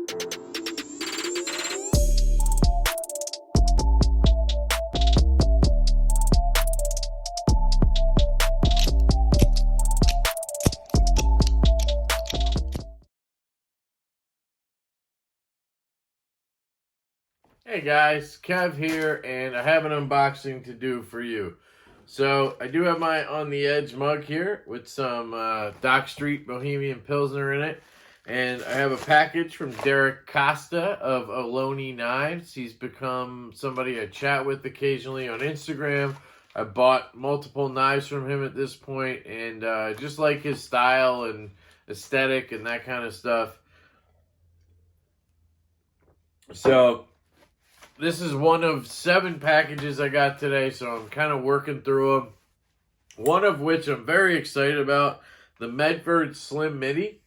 Hey guys, Kev here, and I have an unboxing to do for you. So, I do have my On the Edge mug here with some Dock Street Bohemian Pilsner in it. And I have a package from Derek Costa of Ohlone Knives. He's become somebody I chat with occasionally on Instagram. I bought multiple knives from him at this point, and just like his style and aesthetic and that kind of stuff. So, this is one of 7 packages I got today, so I'm kind of working through them. One of which I'm very excited about, the Medford Slim Midi.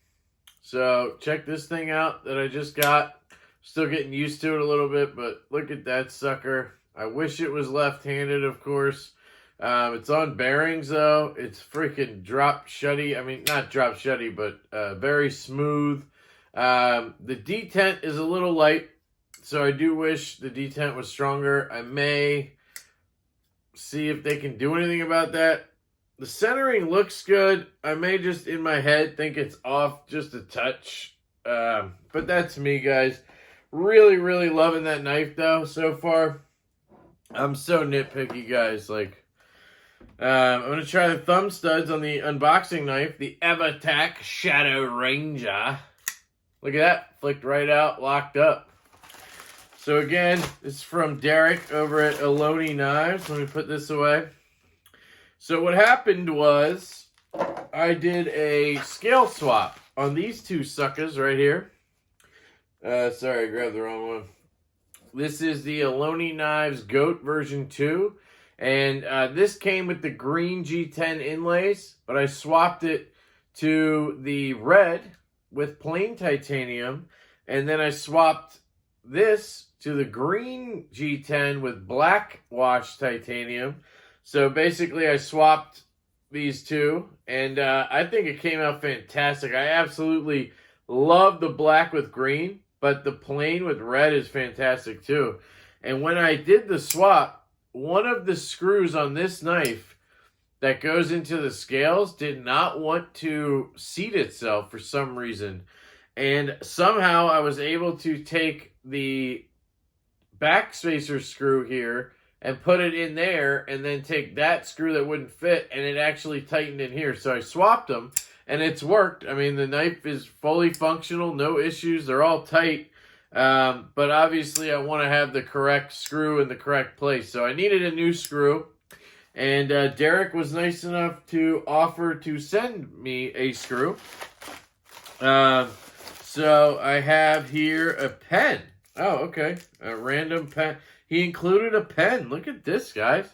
So check this thing out that I just got. Still getting used to it a little bit, but look at that sucker. I wish it was left-handed, of course. It's on bearings, though. It's freaking drop shutty. I mean, not drop shutty, but very smooth. The detent is a little light. So I do wish the detent was stronger. I may see if they can do anything about that. The centering looks good. I may just, in my head, think it's off just a touch. But that's me, guys. Really, really loving that knife, though, so far. I'm so nitpicky, guys. Like, I'm going to try the thumb studs on the unboxing knife. The Evatac Shadow Ranger. Look at that. Flicked right out, locked up. So again, this is from Derek over at Ohlone Knives. Let me put this away. So what happened was I did a scale swap on these 2 suckers right here. Sorry, I grabbed the wrong one. This is the Ohlone Knives Goat version 2. And this came with the green G10 inlays, but I swapped it to the red with plain titanium. And then I swapped this to the green G10 with black washed titanium. So basically I swapped these 2, and I think it came out fantastic. I absolutely love the black with green, but the plain with red is fantastic too. And when I did the swap, one of the screws on this knife that goes into the scales did not want to seat itself for some reason. And somehow I was able to take the backspacer screw here and put it in there, and then take that screw that wouldn't fit, and it actually tightened in here. So I swapped them, and it's worked. I mean, the knife is fully functional, no issues. They're all tight, but obviously I want to have the correct screw in the correct place. So I needed a new screw, and Derek was nice enough to offer to send me a screw. So I have here a pen. Oh, okay. A random pen. He included a pen. Look at this, guys.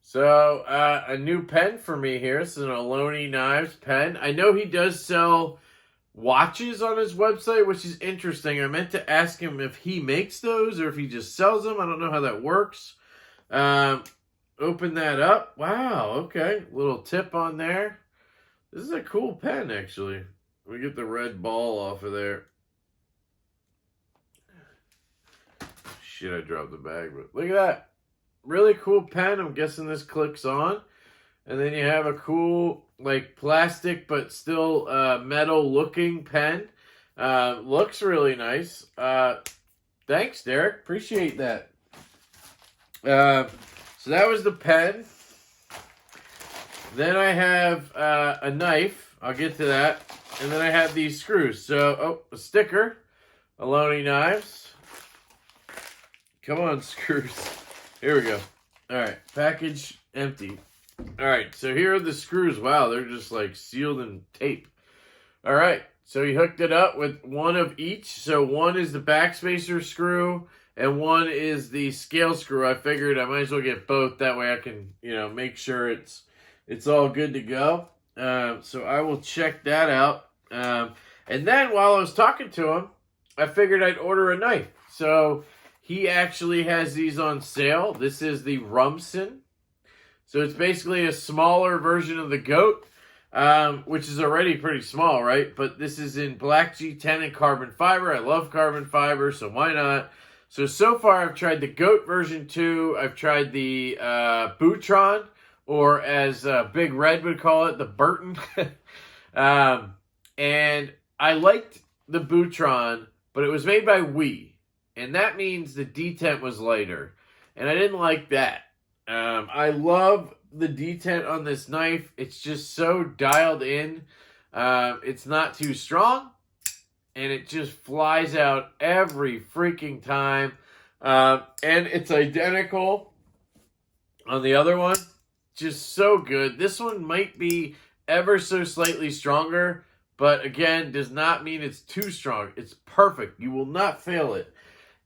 So, a new pen for me here. This is an Ohlone Knives pen. I know he does sell watches on his website, which is interesting. I meant to ask him if he makes those or if he just sells them. I don't know how that works. Open that up. Wow, okay. Little tip on there. This is a cool pen, actually. Let me get the red ball off of there. Shit, I dropped the bag, but look at that. Really cool pen. I'm guessing this clicks on. And then you have a cool, like, plastic but still metal-looking pen. Looks really nice. Thanks, Derek. Appreciate that. So that was the pen. Then I have a knife. I'll get to that. And then I have these screws. So, a sticker. Ohlone Knives. Come on, screws. Here we go. All right, package empty. All right, so here are the screws. Wow, they're just like sealed in tape. All right, so he hooked it up with one of each. So one is the backspacer screw, and one is the scale screw. I figured I might as well get both. That way I can, make sure it's all good to go. So I will check that out. And then while I was talking to him, I figured I'd order a knife. So he actually has these on sale. This is the Rumsen. So it's basically a smaller version of the Goat. which is already pretty small, right? But this is in black G10 and carbon fiber. I love carbon fiber, so why not? So far I've tried the Goat version 2. I've tried the Bootron, or as Big Red would call it, the Burton. And I liked the Bootron, but it was made by Wii. And that means the detent was lighter. And I didn't like that. I love the detent on this knife. It's just so dialed in. It's not too strong. And it just flies out every freaking time. And it's identical on the other one. Just so good. This one might be ever so slightly stronger, but again, does not mean it's too strong. It's perfect. You will not fail it.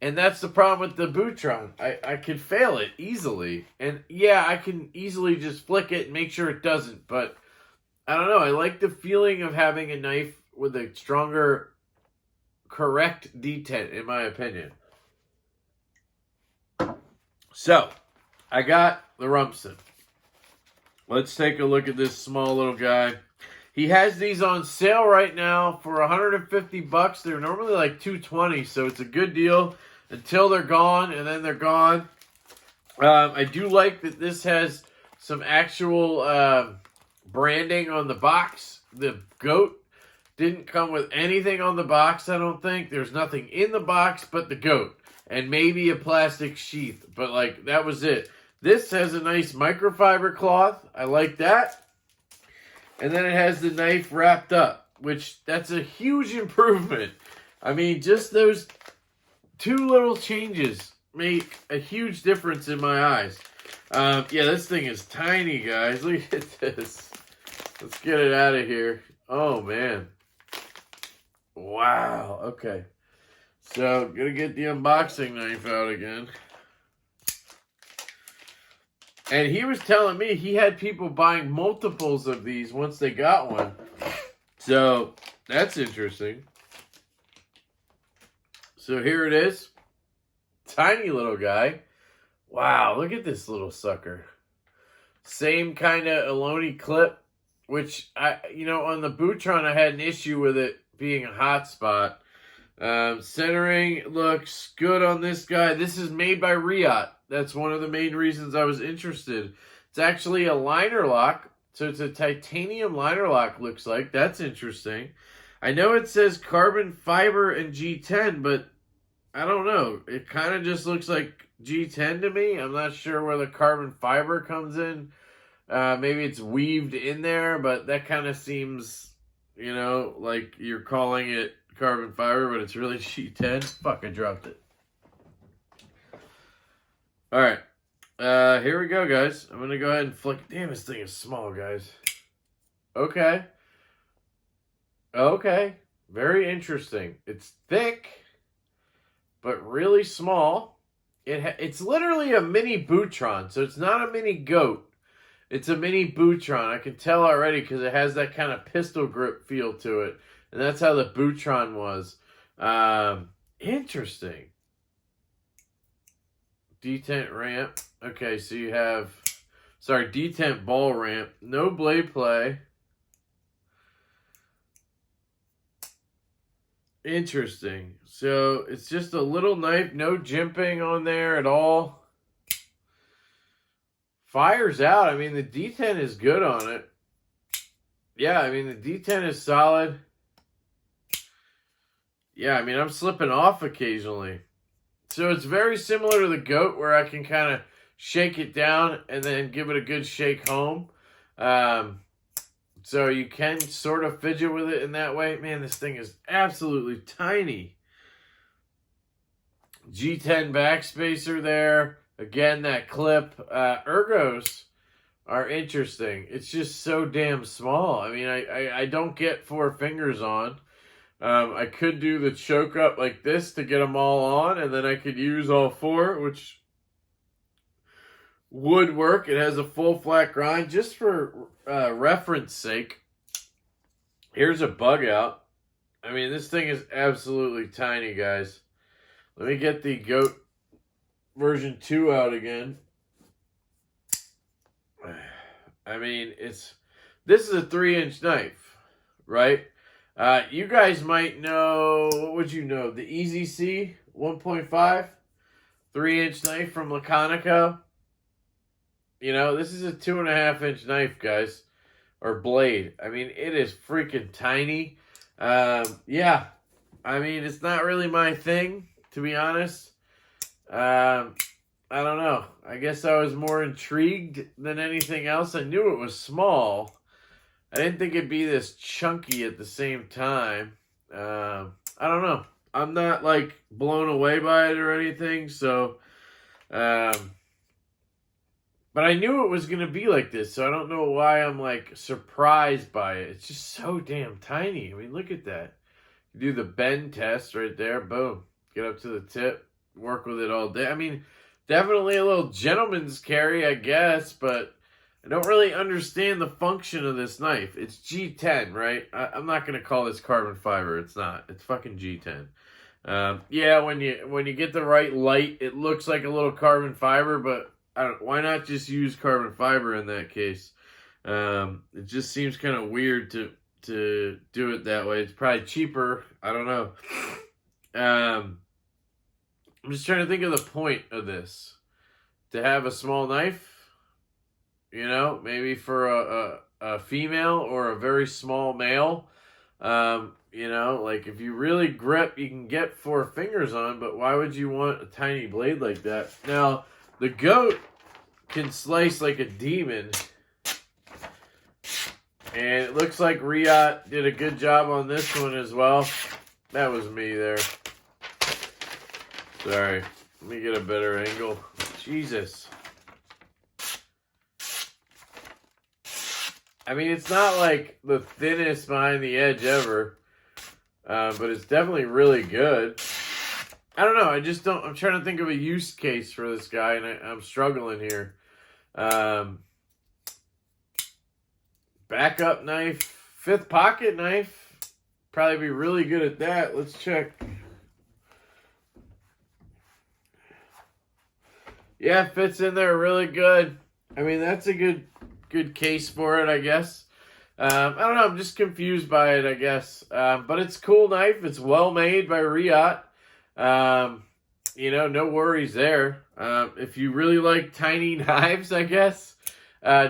And that's the problem with the Bootron. I could fail it easily. And yeah, I can easily just flick it and make sure it doesn't. But I don't know. I like the feeling of having a knife with a stronger, correct detent, in my opinion. So, I got the Rumsen. Let's take a look at this small little guy. He has these on sale right now for $150. They're normally like $220, so it's a good deal until they're gone, and then they're gone. I do like that this has some actual branding on the box. The Goat didn't come with anything on the box, I don't think. There's nothing in the box but the Goat, and maybe a plastic sheath, but like that was it. This has a nice microfiber cloth. I like that. And then it has the knife wrapped up, which that's a huge improvement. I mean, just those two little changes make a huge difference in my eyes. Yeah, this thing is tiny, guys. Look at this. Let's get it out of here. Oh, man. Wow. Okay. So, gonna get the unboxing knife out again. And he was telling me he had people buying multiples of these once they got one. So, that's interesting. So, here it is. Tiny little guy. Wow, look at this little sucker. Same kind of Ohlone clip, which, on the Bootron, I had an issue with it being a hot spot. Centering looks good on this guy. This is made by Riot. That's one of the main reasons I was interested. It's actually a liner lock. So it's a titanium liner lock, looks like. That's interesting. I know it says carbon fiber and G10, but I don't know. It kind of just looks like G10 to me. I'm not sure where the carbon fiber comes in. Maybe it's weaved in there, but that kind of seems, like you're calling it carbon fiber, but it's really G10. Fuck, I dropped it. All right. Here we go, guys. I'm going to go ahead and flick. Damn, this thing is small, guys. Okay. Okay. Very interesting. It's thick, but really small. It's literally a mini Bootron, so it's not a mini Goat. It's a mini Bootron. I can tell already because it has that kind of pistol grip feel to it. And that's how the Bootron was. Interesting. Detent ramp. Okay, so you have... Sorry, detent ball ramp. No blade play. Interesting. So, it's just a little knife. No jimping on there at all. Fires out. I mean, the detent is good on it. Yeah, I mean, the detent is solid. Yeah, I mean, I'm slipping off occasionally. So it's very similar to the Goat where I can kind of shake it down and then give it a good shake home. So you can sort of fidget with it in that way. Man, this thing is absolutely tiny. G10 backspacer there. Again, that clip. Ergos are interesting. It's just so damn small. I mean, I don't get 4 fingers on. I could do the choke up like this to get them all on, and then I could use all 4, which would work. It has a full flat grind. Just for reference sake, here's a bug out. I mean, this thing is absolutely tiny, guys. Let me get the Goat version 2 out again. I mean, it's This is a 3-inch knife, right? You guys might know, what would you know? The Easy C 1.5 3-inch knife from Laconico. You know, this is a 2.5-inch knife, guys, or blade. I mean, it is freaking tiny. Yeah, I mean, it's not really my thing, to be honest. I don't know. I guess I was more intrigued than anything else. I knew it was small. I didn't think it'd be this chunky at the same time. I don't know. I'm not like blown away by it or anything. So, but I knew it was gonna be like this. So I don't know why I'm like surprised by it. It's just so damn tiny. I mean, look at that. You do the bend test right there. Boom. Get up to the tip. Work with it all day. I mean, definitely a little gentleman's carry, I guess, but I don't really understand the function of this knife. It's G10, right? I'm not going to call this carbon fiber. It's not. It's fucking G10. Yeah, when you get the right light, it looks like a little carbon fiber, but why not just use carbon fiber in that case? It just seems kind of weird to do it that way. It's probably cheaper. I don't know. I'm just trying to think of the point of this. To have a small knife, you know, maybe for a female or a very small male. You know, like if you really grip, you can get 4 fingers on, but why would you want a tiny blade like that? Now, the goat can slice like a demon. And it looks like Riot did a good job on this one as well. That was me there. Sorry. Let me get a better angle. Jesus. I mean, it's not like the thinnest behind the edge ever. But it's definitely really good. I don't know. I'm trying to think of a use case for this guy, and I'm struggling here. Backup knife. 5th pocket knife. Probably be really good at that. Let's check. Yeah, fits in there really good. I mean, that's a good case for it, I guess. I don't know. I'm just confused by it, I guess. But it's a cool knife. It's well made by Riot. You know, no worries there. If you really like tiny knives, I guess,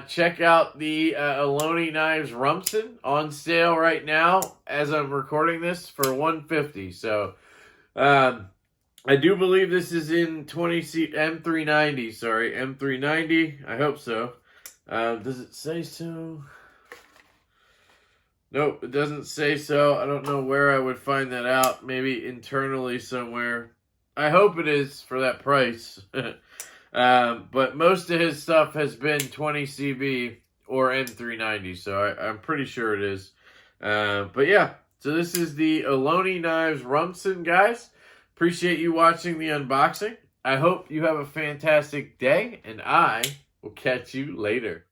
check out the Ohlone knives Rumsen on sale right now as I'm recording this for $150. So, I do believe this is in M390. Sorry, M390. I hope so. Does it say so? Nope, it doesn't say so. I don't know where I would find that out. Maybe internally somewhere. I hope it is for that price. But most of his stuff has been 20CB or M390, so I'm pretty sure it is. But yeah, so this is the Ohlone Knives Rumsen, guys. Appreciate you watching the unboxing. I hope you have a fantastic day, and I will catch you later.